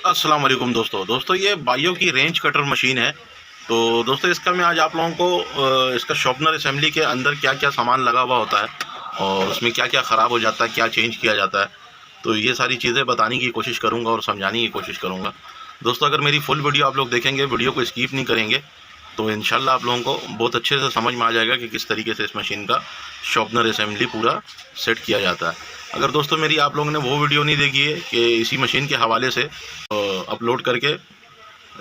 अस्सलाम वालेकुम दोस्तों ये बाइयों की रेंज कटर मशीन है। तो दोस्तों इसका मैं आज आप लोगों को इसका शॉर्पनर असेंबली के अंदर क्या क्या सामान लगा हुआ होता है और उसमें क्या क्या ख़राब हो जाता है, क्या चेंज किया जाता है, तो ये सारी चीज़ें बताने की कोशिश करूँगा और समझाने की कोशिश करूँगा। दोस्तों अगर मेरी फुल वीडियो आप लोग देखेंगे, वीडियो को स्किप नहीं करेंगे, तो इंशाल्लाह आप लोगों को बहुत अच्छे से समझ में आ जाएगा कि किस तरीके से इस मशीन का शॉर्पनर असेंबली पूरा सेट किया जाता है। अगर दोस्तों मेरी आप लोगों ने वो वीडियो नहीं देखी है कि इसी मशीन के हवाले से अपलोड करके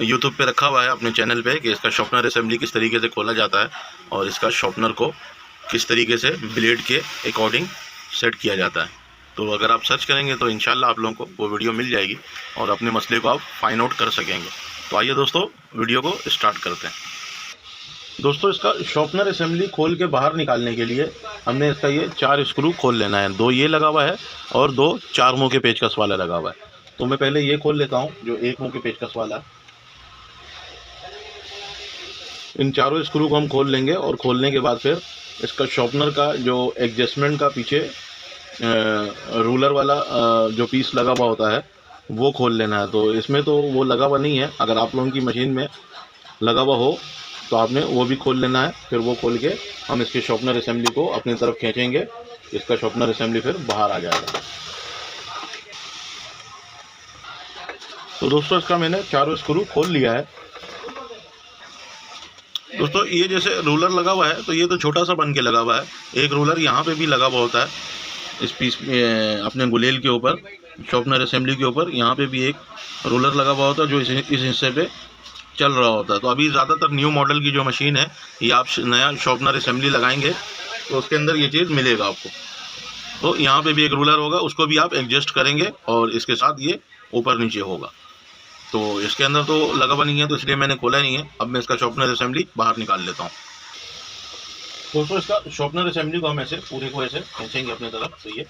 यूट्यूब पे रखा हुआ है अपने चैनल पे कि इसका शॉर्पनर असेंबली किस तरीके से खोला जाता है और इसका शॉर्पनर को किस तरीके से ब्लेड के अकॉर्डिंग सेट किया जाता है, तो अगर आप सर्च करेंगे तो इंशाल्लाह आप लोगों को वो वीडियो मिल जाएगी और अपने मसले को आप फाइंड आउट कर सकेंगे। तो आइए दोस्तों वीडियो को स्टार्ट करते हैं। दोस्तों इसका शॉर्पनर असेंबली खोल के बाहर निकालने के लिए हमने इसका ये 4 स्क्रू खोल लेना है। 2 ये लगा हुआ है और 2 4 मुँह के पेचकस वाला लगा हुआ है। तो मैं पहले ये खोल लेता हूँ जो 1 मुँह के पेचकस वाला है। इन चारों स्क्रू को हम खोल लेंगे और खोलने के बाद फिर इसका शॉर्पनर का जो एडजस्टमेंट का पीछे रूलर वाला जो पीस लगा हुआ होता है वो खोल लेना है। तो इसमें तो वो लगा हुआ नहीं है, अगर आप लोगों की मशीन में लगा हुआ हो तो आपने वो भी खोल लेना है। फिर वो खोल के हम इसके शॉर्पनर असेंबली को अपनी तरफ खींचेंगे, इसका शॉर्पनर असेंबली फिर बाहर आ जाएगा। तो दोस्तों इसका मैंने चारों स्क्रू खोल लिया है। दोस्तों ये जैसे रूलर लगा हुआ है तो ये तो छोटा सा बन के लगा हुआ है। एक रूलर यहाँ पे भी लगा हुआ होता है इस पीस में, अपने गुलेल के ऊपर, शॉर्पनर असेंबली के ऊपर यहाँ पे भी एक रूलर लगा हुआ होता है जो इस हिस्से पे चल रहा होता है। तो अभी ज़्यादातर न्यू मॉडल की जो मशीन है ये आप नया शॉर्पनर असेंबली लगाएंगे तो उसके अंदर ये चीज़ मिलेगा आपको। तो यहाँ पे भी एक रूलर होगा, उसको भी आप एडजस्ट करेंगे और इसके साथ ये ऊपर नीचे होगा। तो इसके अंदर तो लगा हुआ नहीं है तो इसलिए मैंने खोला नहीं है। अब मैं इसका शॉर्पनर असेंबली बाहर निकाल लेता हूँ। दोस्तों इसका शॉर्पनर असेंबली को हम ऐसे पूरे को ऐसे खींचेंगे अपनी तरफ तो ये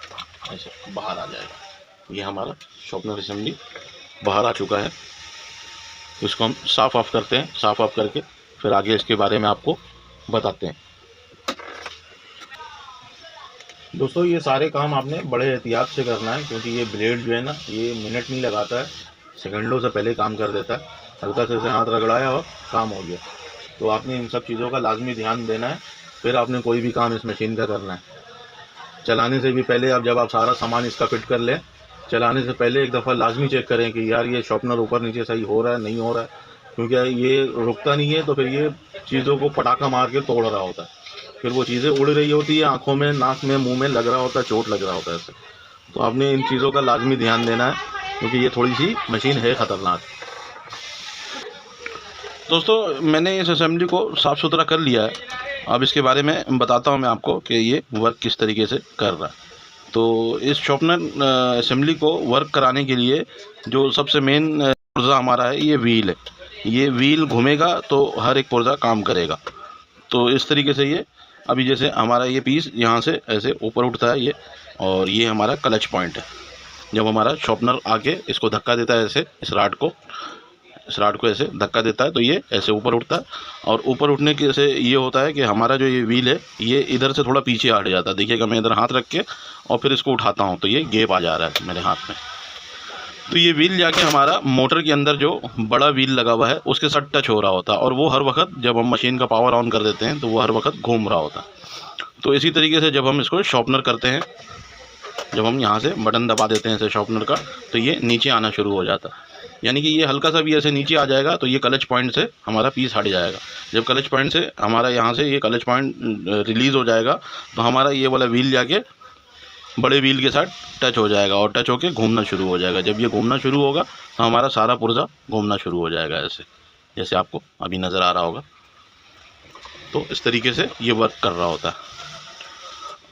ऐसे बाहर आ जाएगा। ये हमारा शॉर्पनर असेंबली बाहर आ चुका है। तो इसको हम साफ़ ऑफ करते हैं। साफ़ ऑफ करके फिर आगे इसके बारे में आपको बताते हैं। दोस्तों ये सारे काम आपने बड़े एहतियात से करना है क्योंकि ये ब्लेड जो है ना ये मिनट नहीं लगाता है, सेकंडों से पहले काम कर देता है। हल्का से हाथ रगड़ाया और काम हो गया। तो आपने इन सब चीज़ों का लाजमी ध्यान देना है। फिर आपने कोई भी काम इस मशीन का करना है। चलाने से भी पहले आप जब आप सारा सामान इसका फिट कर लें, चलाने से पहले एक दफ़ा लाजमी चेक करें कि यार ये शॉर्पनर ऊपर नीचे सही हो रहा है नहीं हो रहा है, क्योंकि ये रुकता नहीं है तो फिर ये चीज़ों को पटाखा मार के तोड़ रहा होता है। फिर वो चीज़ें उड़ रही होती है, आँखों में, नाक में, मुंह में लग रहा होता है, चोट लग रहा होता है इससे। तो आपने इन चीज़ों का लाजमी ध्यान देना है क्योंकि ये थोड़ी सी मशीन है ख़तरनाक। दोस्तों मैंने इस असेंबली को साफ़ सुथरा कर लिया है। अब इसके बारे में बताता हूँ मैं आपको कि ये वर्क किस तरीके से कर रहा है। तो इस शॉर्पनर असेंबली को वर्क कराने के लिए जो सबसे मेन पुर्जा हमारा है ये व्हील है। ये व्हील घूमेगा तो हर एक पुर्जा काम करेगा। तो इस तरीके से ये अभी जैसे हमारा ये पीस यहाँ से ऐसे ऊपर उठता है ये, और ये हमारा क्लच पॉइंट है। जब हमारा शॉर्पनर आके इसको धक्का देता है ऐसे, इस राड को ऐसे धक्का देता है तो ये ऐसे ऊपर उठता है। और ऊपर उठने के से ये होता है कि हमारा जो ये व्हील है ये इधर से थोड़ा पीछे हट जाता है। देखिएगा मैं इधर हाथ रख के और फिर इसको उठाता हूँ तो ये गैप आ जा रहा है मेरे हाथ में। तो ये व्हील जाके हमारा मोटर के अंदर जो बड़ा व्हील लगा हुआ है उसके साथ टच हो रहा होता है, और वो हर वक्त जब हम मशीन का पावर ऑन कर देते हैं तो वो हर वक्त घूम रहा होता है। तो इसी तरीके से जब हम इसको शॉर्पनर करते हैं, जब हम यहाँ से बटन दबा देते हैं इसे शॉर्पनर का, तो ये नीचे आना शुरू हो जाता है। यानी कि ये हल्का सा भी ऐसे नीचे आ जाएगा तो ये क्लच पॉइंट से हमारा पीस हट जाएगा। जब क्लच पॉइंट से हमारा यहाँ से ये क्लच पॉइंट रिलीज़ हो जाएगा तो हमारा ये वाला व्हील जाके बड़े व्हील के साथ टच हो जाएगा और टच होके घूमना शुरू हो जाएगा। जब ये घूमना शुरू होगा तो हमारा सारा पुर्जा घूमना शुरू हो जाएगा ऐसे, जैसे आपको अभी नज़र आ रहा होगा। तो इस तरीके से ये वर्क कर रहा होता है।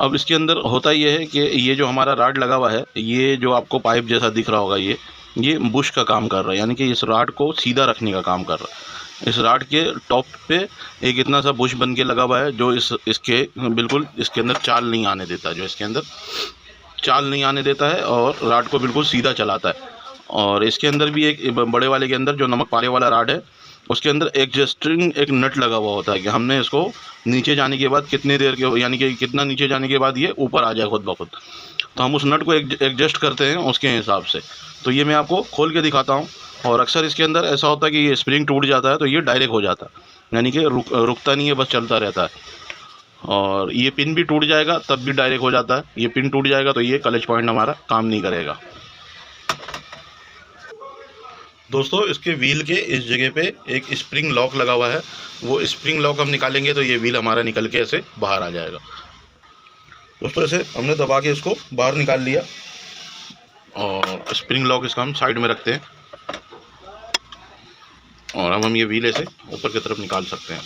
अब इसके अंदर होता ये है कि ये जो हमारा राड लगा हुआ है, ये जो आपको पाइप जैसा दिख रहा होगा, ये बुश का काम कर रहा है, यानी कि इस राड को सीधा रखने का काम कर रहा है। इस राड के टॉप पे एक इतना सा बुश बन के लगा हुआ है जो इसके बिल्कुल इसके अंदर चाल नहीं आने देता, जो इसके अंदर चाल नहीं आने देता है और राड को बिल्कुल सीधा चलाता है। और इसके अंदर भी एक बड़े वाले के अंदर जो नमक पारे वाला राड है उसके अंदर एडजस्टिंग एक नट लगा हुआ होता है कि हमने इसको नीचे जाने के बाद कितनी देर के, यानी कि कितना नीचे जाने के बाद ये ऊपर आ जाए खुद ब खुद। तो हम उस नट को एडजस्ट करते हैं उसके हिसाब से। तो ये मैं आपको खोल के दिखाता हूँ और अक्सर इसके अंदर ऐसा होता है कि ये स्प्रिंग टूट जाता है तो ये डायरेक्ट हो जाता है, यानी कि रुकता नहीं है, बस चलता रहता है। और ये पिन भी टूट जाएगा तब भी डायरेक्ट हो जाता है। ये पिन टूट जाएगा तो ये क्लच पॉइंट हमारा काम नहीं करेगा। दोस्तों इसके व्हील के इस जगह पे एक स्प्रिंग लॉक लगा हुआ है, वो स्प्रिंग लॉक हम निकालेंगे तो ये व्हील हमारा निकल के ऐसे बाहर आ जाएगा। दोस्तों ऐसे हमने दबा के इसको बाहर निकाल लिया और स्प्रिंग लॉक इसका हम साइड में रखते हैं। और अब हम ये व्हील ऐसे ऊपर की तरफ निकाल सकते हैं।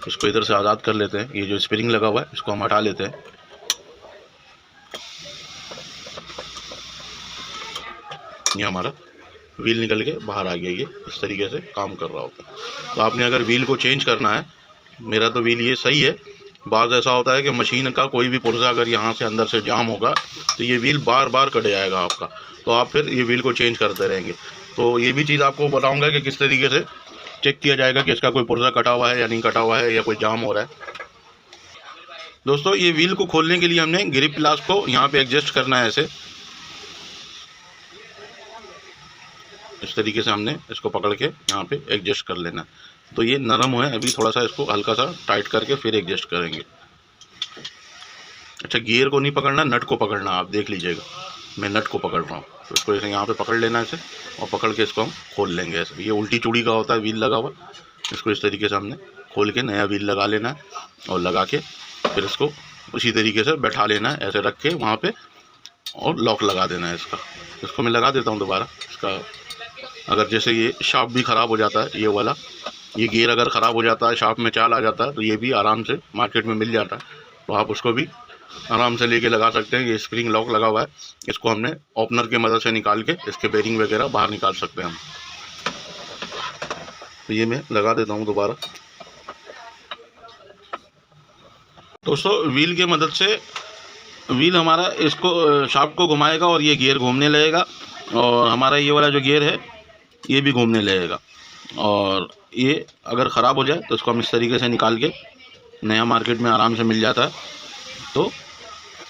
इसको इधर से आज़ाद कर लेते हैं। ये जो स्प्रिंग लगा हुआ है इसको हम हटा लेते हैं। ये हमारा व्हील निकल के बाहर आ गया। ये इस तरीके से काम कर रहा होता है। तो आपने अगर व्हील को चेंज करना है, मेरा तो व्हील ये सही है, बाज़ ऐसा होता है कि मशीन का कोई भी पुर्जा अगर यहाँ से अंदर से जाम होगा तो ये व्हील बार बार कट जाएगा आपका, तो आप फिर ये व्हील को चेंज करते रहेंगे। तो ये भी चीज़ आपको बताऊँगा कि किस तरीके से चेक किया जाएगा कि इसका कोई पुर्जा कटा हुआ है या नहीं कटा हुआ है या कोई जाम हो रहा है। दोस्तों ये व्हील को खोलने के लिए हमने ग्रिप ग्लास को यहाँ पे एडजस्ट करना है। ऐसे इस तरीके से हमने इसको पकड़ के यहाँ पे एडजस्ट कर लेना है। तो ये नरम है, अभी थोड़ा सा इसको हल्का सा टाइट करके फिर एडजस्ट करेंगे। अच्छा, गियर को नहीं पकड़ना, नट को पकड़ना। आप देख लीजिएगा, मैं नट को पकड़ रहा हूँ। तो इसको ऐसे यहाँ पे पकड़ लेना ऐसे, और पकड़ के इसको हम खोल लेंगे ऐसे। ये उल्टी चूड़ी का होता है व्हील लगा हुआ, इसको इस तरीके से हमने खोल के नया व्हील लगा लेना है और लगा के फिर इसको उसी तरीके से बैठा लेना है, ऐसे रख के वहाँ पे, और लॉक लगा देना है इसका। इसको मैं लगा देता हूँ दोबारा। इसका अगर जैसे ये शाफ्ट भी ख़राब हो जाता है, ये वाला ये गियर अगर ख़राब हो जाता है, शाफ्ट में चाल आ जाता है, तो ये भी आराम से मार्केट में मिल जाता है, तो आप उसको भी आराम से लेके लगा सकते हैं। ये स्प्रिंग लॉक लगा हुआ है, इसको हमने ओपनर की मदद से निकाल के इसके बेरिंग वगैरह बाहर निकाल सकते हैं हम। तो ये मैं लगा देता हूँ दोबारा। दोस्तों व्हील की मदद से व्हील हमारा इसको शाफ्ट को घुमाएगा और ये गियर घूमने लगेगा, और हमारा ये वाला जो गियर है ये भी घूमने लगेगा। और ये अगर ख़राब हो जाए तो इसको हम इस तरीके से निकाल के, नया मार्केट में आराम से मिल जाता है, तो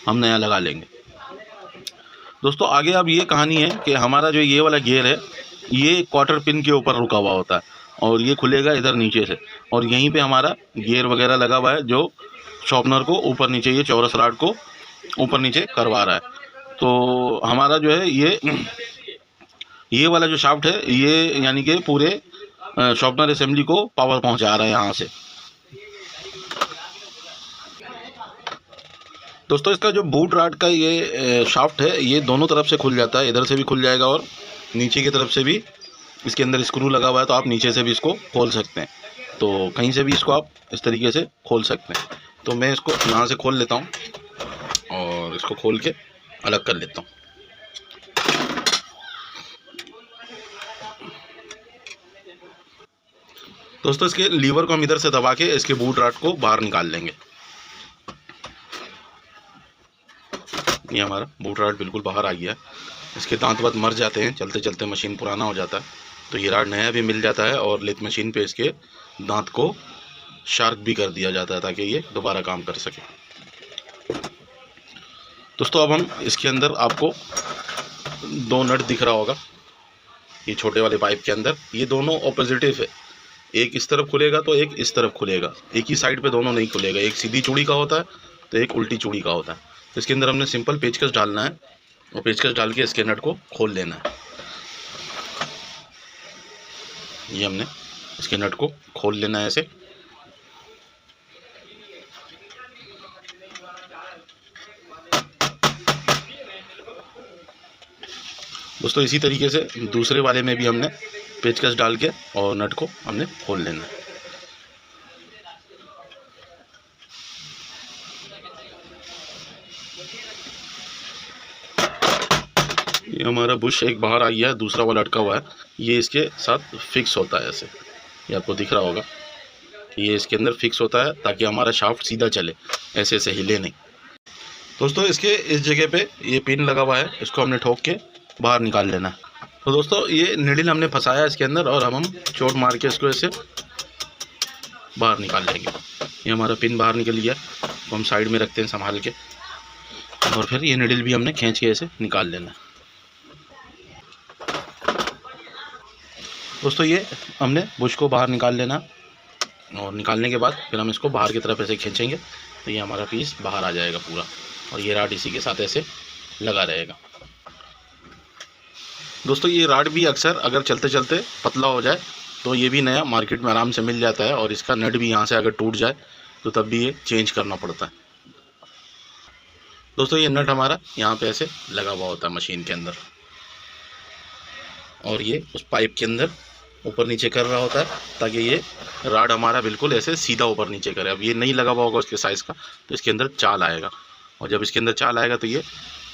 हम नया लगा लेंगे। दोस्तों आगे अब ये कहानी है कि हमारा जो ये वाला गियर है ये क्वार्टर पिन के ऊपर रुका हुआ होता है, और ये खुलेगा इधर नीचे से, और यहीं पे हमारा गियर वगैरह लगा हुआ है जो शॉर्पनर को ऊपर नीचे, ये चौरस रॉड को ऊपर नीचे करवा रहा है। तो हमारा जो है ये वाला जो शाफ्ट है ये यानी कि पूरे शॉर्पनर असेंबली को पावर पहुंचा रहा है यहाँ से। दोस्तों इसका जो बूट रॉड का ये शाफ्ट है ये दोनों तरफ से खुल जाता है, इधर से भी खुल जाएगा और नीचे की तरफ से भी। इसके अंदर स्क्रू लगा हुआ है तो आप नीचे से भी इसको खोल सकते हैं, तो कहीं से भी इसको आप इस तरीके से खोल सकते हैं। तो मैं इसको यहाँ से खोल लेता हूँ और इसको खोल के अलग कर लेता हूँ। दोस्तों इसके लीवर को हम इधर से दबा के इसके बूट रॉड को बाहर निकाल लेंगे। ये हमारा बूट रॉड बिल्कुल बाहर आ गया है। इसके दांत वांत मर जाते हैं, चलते चलते मशीन पुराना हो जाता है, तो ये रॉड नया भी मिल जाता है, और लेथ मशीन पे इसके दांत को शार्प भी कर दिया जाता है ताकि ये दोबारा काम कर सके। दोस्तों अब हम इसके अंदर, आपको दो नट दिख रहा होगा ये छोटे वाले पाइप के अंदर, ये दोनों ऑपोजिटिव है। एक इस तरफ खुलेगा तो एक इस तरफ खुलेगा, एक ही साइड पे दोनों नहीं खुलेगा। एक सीधी चूड़ी का होता है तो एक उल्टी चूड़ी का होता है। तो इसके अंदर हमने सिंपल पेचकस डालना है, और पेचकस डाल के इसके नट को खोल लेना है। ये हमने इसके नट को खोल लेना है ऐसे। दोस्तों इसी तरीके से दूसरे वाले में भी हमने पेचकस डाल के और नट को हमने खोल लेना है। ये हमारा बुश एक बाहर आ गया है, दूसरा वाला लटका हुआ है, ये इसके साथ फिक्स होता है ऐसे। ये आपको दिख रहा होगा कि ये इसके अंदर फिक्स होता है ताकि हमारा शाफ्ट सीधा चले, ऐसे ऐसे हिले नहीं। दोस्तों इसके इस जगह पे ये पिन लगा हुआ है, इसको हमने ठोक के बाहर निकाल लेना है। तो दोस्तों ये निडल हमने फंसाया इसके अंदर, और अब हम चोट मार के इसको ऐसे बाहर निकाल लेंगे। ये हमारा पिन बाहर निकल गया, तो हम साइड में रखते हैं संभाल के, और फिर ये निडल भी हमने खींच के ऐसे निकाल लेना। दोस्तों ये हमने बुश को बाहर निकाल लेना, और निकालने के बाद फिर हम इसको बाहर की तरफ ऐसे खींचेंगे तो ये हमारा पीस बाहर आ जाएगा पूरा, और ये राड इसी के साथ ऐसे लगा रहेगा। दोस्तों ये राड भी अक्सर अगर चलते चलते पतला हो जाए तो ये भी नया मार्केट में आराम से मिल जाता है, और इसका नट भी यहाँ से अगर टूट जाए तो तब भी ये चेंज करना पड़ता है। दोस्तों ये नट हमारा यहाँ पे ऐसे लगा हुआ होता है मशीन के अंदर, और ये उस पाइप के अंदर ऊपर नीचे कर रहा होता है ताकि ये राड हमारा बिल्कुल ऐसे सीधा ऊपर नीचे करे। अब ये नहीं लगा हुआ होगा उसके साइज़ का तो इसके अंदर चाल आएगा, और जब इसके अंदर चाल आएगा तो ये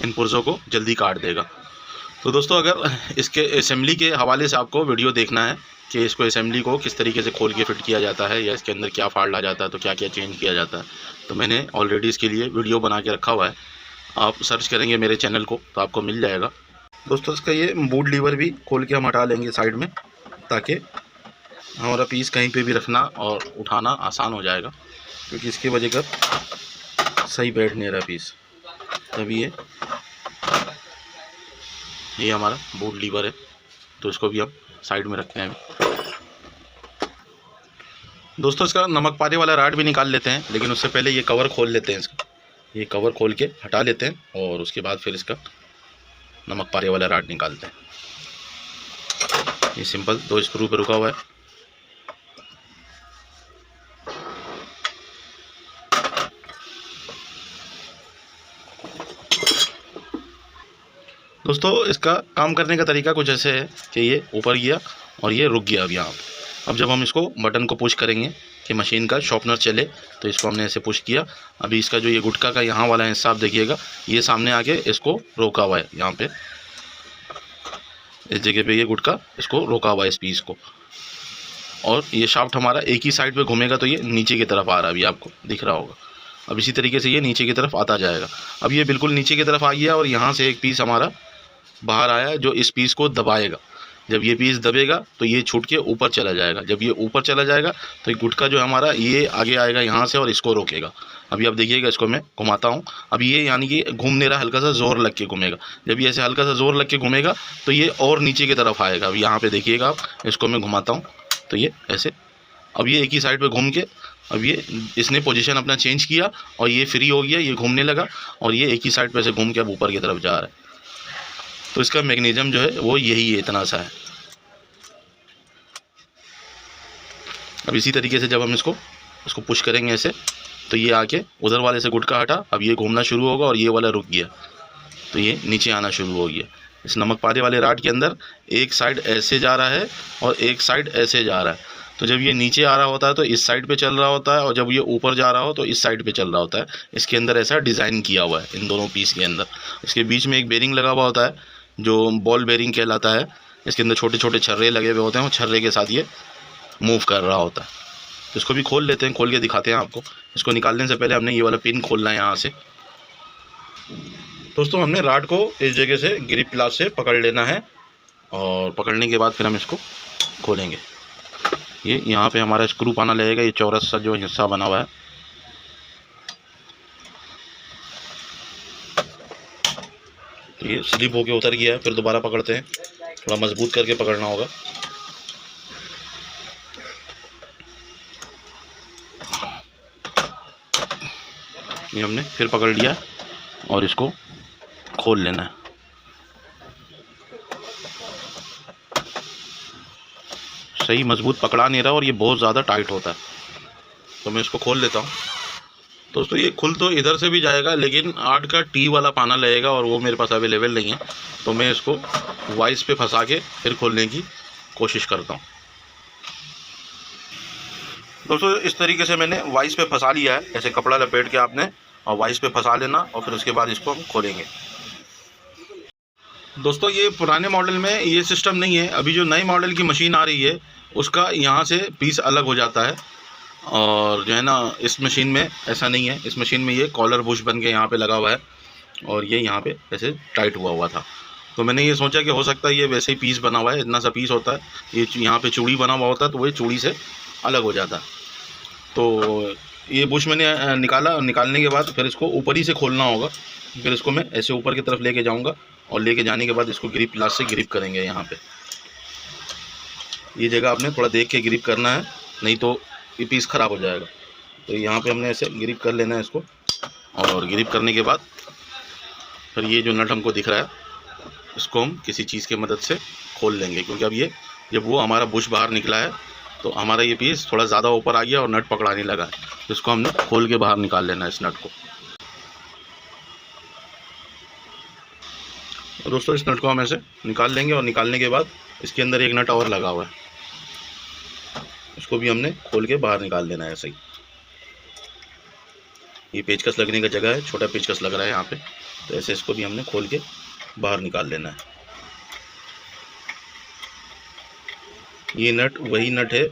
इन पुर्जों को जल्दी काट देगा। तो दोस्तों अगर इसके असेंबली के हवाले से आपको वीडियो देखना है कि इसको असेंबली को किस तरीके से खोल के फिट किया जाता है, या इसके अंदर क्या फाल्ट आ जाता है, तो क्या क्या चेंज किया जाता है, तो मैंने ऑलरेडी इसके लिए वीडियो बना के रखा हुआ है। आप सर्च करेंगे मेरे चैनल को तो आपको मिल जाएगा। दोस्तों इसका ये बूट लीवर भी खोल के हम हटा लेंगे साइड में, ताकि हमारा पीस कहीं पे भी रखना और उठाना आसान हो जाएगा, क्योंकि इसकी वजह कर सही बैठ नहीं रहा पीस। तभी ये हमारा बूट लीवर है, तो इसको भी हम साइड में रखते हैं। दोस्तों इसका नमक पारे वाला राड भी निकाल लेते हैं, लेकिन उससे पहले ये कवर खोल लेते हैं। इसका ये कवर खोल के हटा लेते हैं, और उसके बाद फिर इसका नमक पारे वाला राड निकालते हैं। ये सिंपल 2 स्क्रू पे रुका हुआ है। दोस्तों इसका काम करने का तरीका कुछ ऐसे है कि ये ऊपर गया और ये रुक गया। अब यहाँ अब जब हम इसको बटन को पुश करेंगे कि मशीन का शॉर्पनर चले, तो इसको हमने ऐसे पुश किया। अभी इसका जो ये गुटका का यहाँ वाला हिस्सा आप देखिएगा, ये सामने आके इसको रोका हुआ है। यहाँ पे इस जगह पे ये गुटका इसको रोका हुआ है इस पीस को, और ये शाफ्ट हमारा एक ही साइड पे घूमेगा तो ये नीचे की तरफ आ रहा है, अभी आपको दिख रहा होगा। अब इसी तरीके से ये नीचे की तरफ आता जाएगा। अब ये बिल्कुल नीचे की तरफ आ गया, और यहाँ से एक पीस हमारा बाहर आया जो इस पीस को दबाएगा। जब ये पीस दबेगा तो ये छूट के ऊपर चला जाएगा। जब ये ऊपर चला जाएगा तो ये गुटका जो हमारा ये आगे आएगा यहाँ से और इसको रोकेगा। अभी आप देखिएगा, इसको मैं घुमाता हूँ। अब ये यानी कि घूम नहीं रहा, हल्का सा जोर लग के घूमेगा। जब ये ऐसे हल्का सा जोर लग के घूमेगा तो ये और नीचे की तरफ आएगा। अब यहाँ पे देखिएगा आप, इसको मैं घुमाता हूँ तो ये ऐसे, अब ये एक ही साइड पे घूम के, अब ये इसने पोजीशन अपना चेंज किया और ये फ्री हो गया, ये घूमने लगा, और ये एक ही साइड पे से घूम के अब ऊपर की तरफ जा रहा है। तो इसका मैकेनिज्म जो है वो यही है, इतना सा है। अब इसी तरीके से जब हम इसको पुश करेंगे ऐसे, तो ये आके उधर वाले से गुटका हटा, अब ये घूमना शुरू होगा और ये वाला रुक गया तो ये नीचे आना शुरू हो गया। इस नमक पारे वाले राड के अंदर एक साइड ऐसे जा रहा है और एक साइड ऐसे जा रहा है। तो जब ये नीचे आ रहा होता है तो इस साइड पे चल रहा होता है, और जब ये ऊपर जा रहा हो तो इस साइड पे चल रहा होता है। इसके अंदर ऐसा डिज़ाइन किया हुआ है इन दोनों पीस के अंदर। इसके बीच में एक बेरिंग लगा हुआ होता है जो बॉल बेरिंग कहलाता है। इसके अंदर छोटे छोटे छर्रे लगे हुए होते हैं, और छर्रे के साथ ये मूव कर रहा होता है। तो इसको भी खोल लेते हैं, खोल के दिखाते हैं आपको। इसको निकालने से पहले हमने ये वाला पिन खोलना है यहाँ से। दोस्तों हमने राड को इस जगह से ग्रिप प्लास से पकड़ लेना है, और पकड़ने के बाद फिर हम इसको खोलेंगे। ये यहाँ पे हमारा स्क्रू पाना लगेगा, ये चौरस सा जो हिस्सा बना हुआ है। तो ये स्लिप होके उतर गया है, फिर दोबारा पकड़ते हैं। थोड़ा मजबूत करके पकड़ना होगा। ये हमने फिर पकड़ लिया और इसको खोल लेना है। सही मजबूत पकड़ा नहीं रहा और ये बहुत ज़्यादा टाइट होता है, तो मैं इसको खोल लेता हूँ। दोस्तों ये खुल तो इधर से भी जाएगा, लेकिन 8 का टी वाला पाना लगेगा और वो मेरे पास अवेलेबल नहीं है, तो मैं इसको वाइस पे फंसा के फिर खोलने की कोशिश करता हूँ। दोस्तों इस तरीके से मैंने वाइस पे फंसा लिया है। ऐसे कपड़ा लपेट के आपने और वाइस पे फंसा लेना, और फिर उसके बाद इसको हम खोलेंगे। दोस्तों ये पुराने मॉडल में ये सिस्टम नहीं है। अभी जो नई मॉडल की मशीन आ रही है उसका यहाँ से पीस अलग हो जाता है, और जो है ना इस मशीन में ऐसा नहीं है। इस मशीन में ये कॉलर बुश बन के यहाँ पे लगा हुआ है, और ये यहाँ पे ऐसे टाइट हुआ था। तो मैंने ये सोचा कि हो सकता है ये वैसे ही पीस बना हुआ है, इतना सा पीस होता है। ये यहाँ पे चूड़ी बना हुआ होता है, तो वही चूड़ी से अलग हो जाता है। तो ये बुश मैंने निकाला, निकालने के बाद फिर इसको ऊपर ही से खोलना होगा। फिर इसको मैं ऐसे ऊपर की तरफ लेके जाऊँगा, और लेके जाने के बाद इसको ग्रिप प्लास से ग्रिप करेंगे यहाँ पे। ये जगह आपने थोड़ा देख के ग्रिप करना है, नहीं तो ये पीस ख़राब हो जाएगा। तो यहाँ पे हमने ऐसे ग्रिप कर लेना है इसको, और ग्रिप करने के बाद फिर ये जो नट हमको दिख रहा है इसको हम किसी चीज़ की मदद से खोल लेंगे, क्योंकि अब ये जब वो हमारा बुश बाहर निकला है तो हमारा ये पीस थोड़ा ज़्यादा ऊपर आ गया और नट पकड़ाने लगा है। तो इसको हमने खोल के बाहर निकाल लेना है इस नट को। दोस्तों इस नट को हम ऐसे निकाल लेंगे, और निकालने के बाद इसके अंदर एक नट और लगा हुआ है, इसको भी हमने खोल के बाहर निकाल लेना है ऐसे ही। ये पेचकस लगने का जगह है, छोटा पेचकस लग रहा है यहाँ पे, तो ऐसे इसको भी हमने खोल के बाहर निकाल लेना है। ये नट वही नट है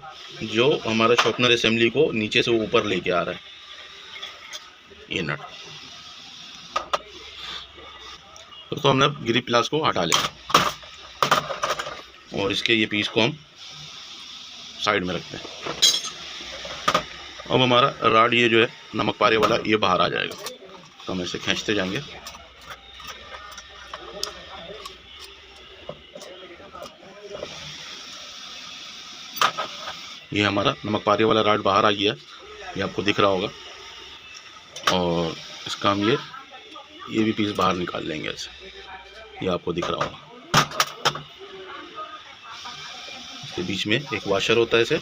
जो हमारा शॉर्पनर असेंबली को नीचे से ऊपर लेके आ रहा है, ये नट। तो हमने ग्रिप प्लास को हटा लिया और इसके ये पीस को हम साइड में रखते हैं। अब हमारा राड ये जो है नमक पारे वाला ये बाहर आ जाएगा, तो हम ऐसे खींचते जाएंगे। ये हमारा नमक पारे वाला राड बाहर आ गया, ये आपको दिख रहा होगा। और इसका हम ये भी पीस बाहर निकाल लेंगे ऐसे, ये आपको दिख रहा होगा। इसके बीच में एक वाशर होता है ऐसे,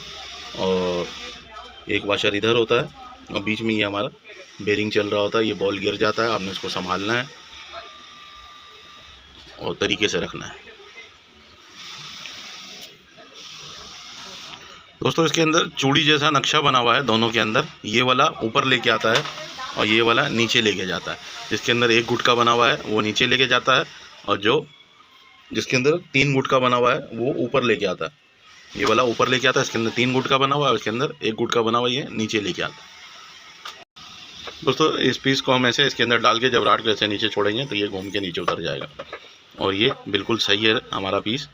और एक वाशर इधर होता है, और बीच में ये हमारा बेरिंग चल रहा होता है। ये बॉल गिर जाता है, आपने इसको संभालना है और तरीके से रखना है। दोस्तों इसके अंदर चूड़ी जैसा नक्शा बना हुआ है दोनों के अंदर, ये वाला ऊपर लेके आता है और ये वाला नीचे लेके जाता है। इसके अंदर एक गुटका बना हुआ है वो नीचे लेके जाता है, और जिसके अंदर 3 गुटका बना हुआ है वो ऊपर लेके आता है। ये वाला ऊपर लेके आता है, इसके अंदर 3 गुटका बना हुआ है, इसके अंदर एक गुटका बना हुआ है, ये नीचे लेके आता है। दोस्तों इस पीस को हम ऐसे इसके अंदर डाल के जब राड को ऐसे नीचे छोड़ेंगे तो ये घूम के नीचे उतर जाएगा, और ये बिल्कुल सही है हमारा पीस।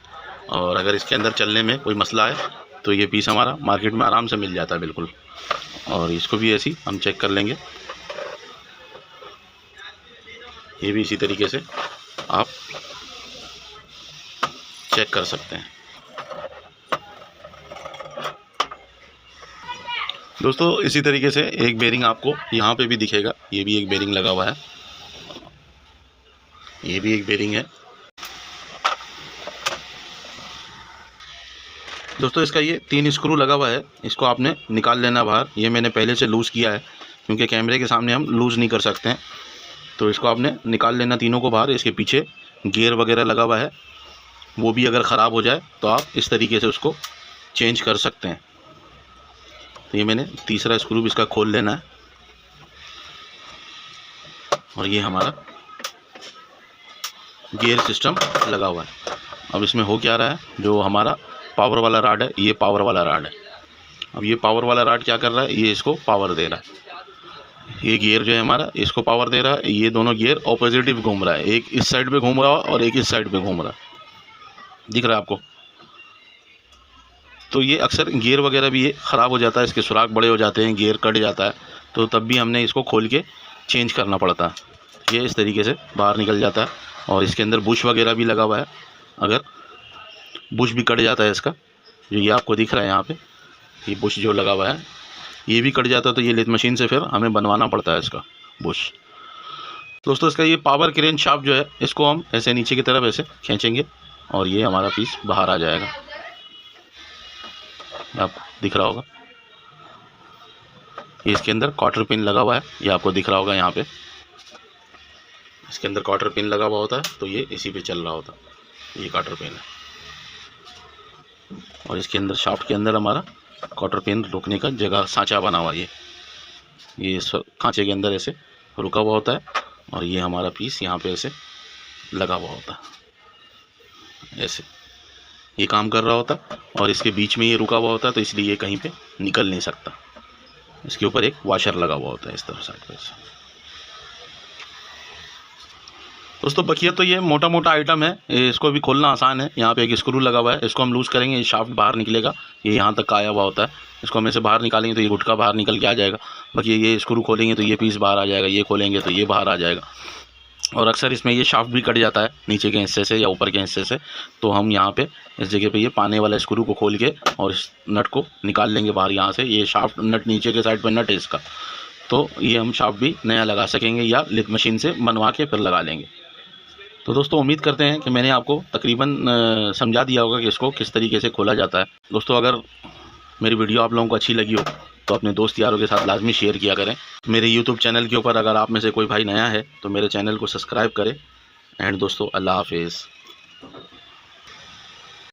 और अगर इसके अंदर चलने में कोई मसला है तो ये पीस हमारा मार्केट में आराम से मिल जाता है बिल्कुल। और इसको भी ऐसे हम चेक कर लेंगे, ये भी इसी तरीके से आप चेक कर सकते हैं। दोस्तों इसी तरीके से एक बेरिंग आपको यहाँ पे भी दिखेगा, ये भी एक बेरिंग लगा हुआ है, ये भी एक बेरिंग है। दोस्तों इसका ये 3 स्क्रू लगा हुआ है, इसको आपने निकाल लेना बाहर। ये मैंने पहले से लूज़ किया है, क्योंकि कैमरे के सामने हम लूज़ नहीं कर सकते हैं, तो इसको आपने निकाल लेना तीनों को बाहर। इसके पीछे गियर वगैरह लगा हुआ है, वो भी अगर ख़राब हो जाए तो आप इस तरीके से उसको चेंज कर सकते हैं। तो ये मैंने तीसरा स्क्रू भी इसका खोल लेना है, और ये हमारा गियर सिस्टम लगा हुआ है। अब इसमें हो क्या रहा है, जो हमारा पावर वाला राड है ये पावर वाला राड है। अब ये पावर वाला राड क्या कर रहा है, ये इसको पावर दे रहा है। ये गियर जो है हमारा इसको पावर दे रहा है। ये दोनों गियर ऑपोजिटिव घूम रहा है, एक इस साइड पे घूम रहा है और एक इस साइड पे घूम रहा है, दिख रहा है आपको। तो ये अक्सर गियर वगैरह भी ये ख़राब हो जाता है, इसके सुराख बड़े हो जाते हैं, गियर कट जाता है, तो तब भी हमने इसको खोल के चेंज करना पड़ता है। ये इस तरीके से बाहर निकल जाता है। और इसके अंदर बुश वगैरह भी लगा हुआ है, अगर बुश भी कट जाता है इसका, जो ये आपको दिख रहा है यहाँ पे, ये बुश जो लगा हुआ है ये भी कट जाता है, तो ये लेथ मशीन से फिर हमें बनवाना पड़ता है इसका बुश। दोस्तों इसका ये पावर क्रेन शाफ्ट जो है इसको हम ऐसे नीचे की तरफ ऐसे खींचेंगे और ये हमारा पीस बाहर आ जाएगा, आपको दिख रहा होगा। ये इसके अंदर क्वार्टर पिन लगा हुआ है, ये आपको दिख रहा होगा यहाँ पे, इसके अंदर क्वार्टर पिन लगा हुआ होता है, तो ये इसी पे चल रहा होता है, ये क्वार्टर पिन है। और इसके अंदर शाफ्ट के अंदर हमारा क्वार्टर पिन रुकने का जगह सांचा बना हुआ है, ये इस खांचे के अंदर ऐसे रुका हुआ होता है, और ये हमारा पीस यहाँ पे ऐसे लगा हुआ होता है, ऐसे ये काम कर रहा होता है। और इसके बीच में ये रुका हुआ होता है, तो इसलिए ये कहीं पे निकल नहीं सकता। इसके ऊपर एक वाशर लगा हुआ होता है इस तरह साइड पे। दोस्तों बकिया तो ये मोटा मोटा आइटम है, इसको भी खोलना आसान है। यहाँ पे एक स्क्रू लगा हुआ है, इसको हम लूज़ करेंगे, ये शाफ्ट बाहर निकलेगा, ये यहाँ तक आया हुआ होता है। इसको हम ऐसे बाहर निकालेंगे तो ये गुटका बाहर निकल के आ जाएगा। बाकी ये स्क्रू खोलेंगे तो ये पीस बाहर आ जाएगा, ये खोलेंगे तो ये बाहर आ जाएगा। और अक्सर इसमें ये शाफ्ट भी कट जाता है नीचे के हिस्से से या ऊपर के हिस्से से, तो हम यहाँ पे इस जगह पे ये पाने वाला स्क्रू को खोल के और इस नट को निकाल लेंगे बाहर यहाँ से। ये शाफ्ट नट नीचे के साइड पे नट है इसका, तो ये हम शाफ्ट भी नया लगा सकेंगे या लिथ मशीन से बनवा के फिर लगा लेंगे। तो दोस्तों उम्मीद करते हैं कि मैंने आपको तकरीबन समझा दिया होगा कि इसको किस तरीके से खोला जाता है। दोस्तों अगर मेरी वीडियो आप लोगों को अच्छी लगी हो तो अपने दोस्त यारों के साथ लाजमी शेयर किया करें। मेरे YouTube चैनल के ऊपर अगर आप में से कोई भाई नया है तो मेरे चैनल को सब्सक्राइब करें। एंड दोस्तों अल्लाह हाफिज़।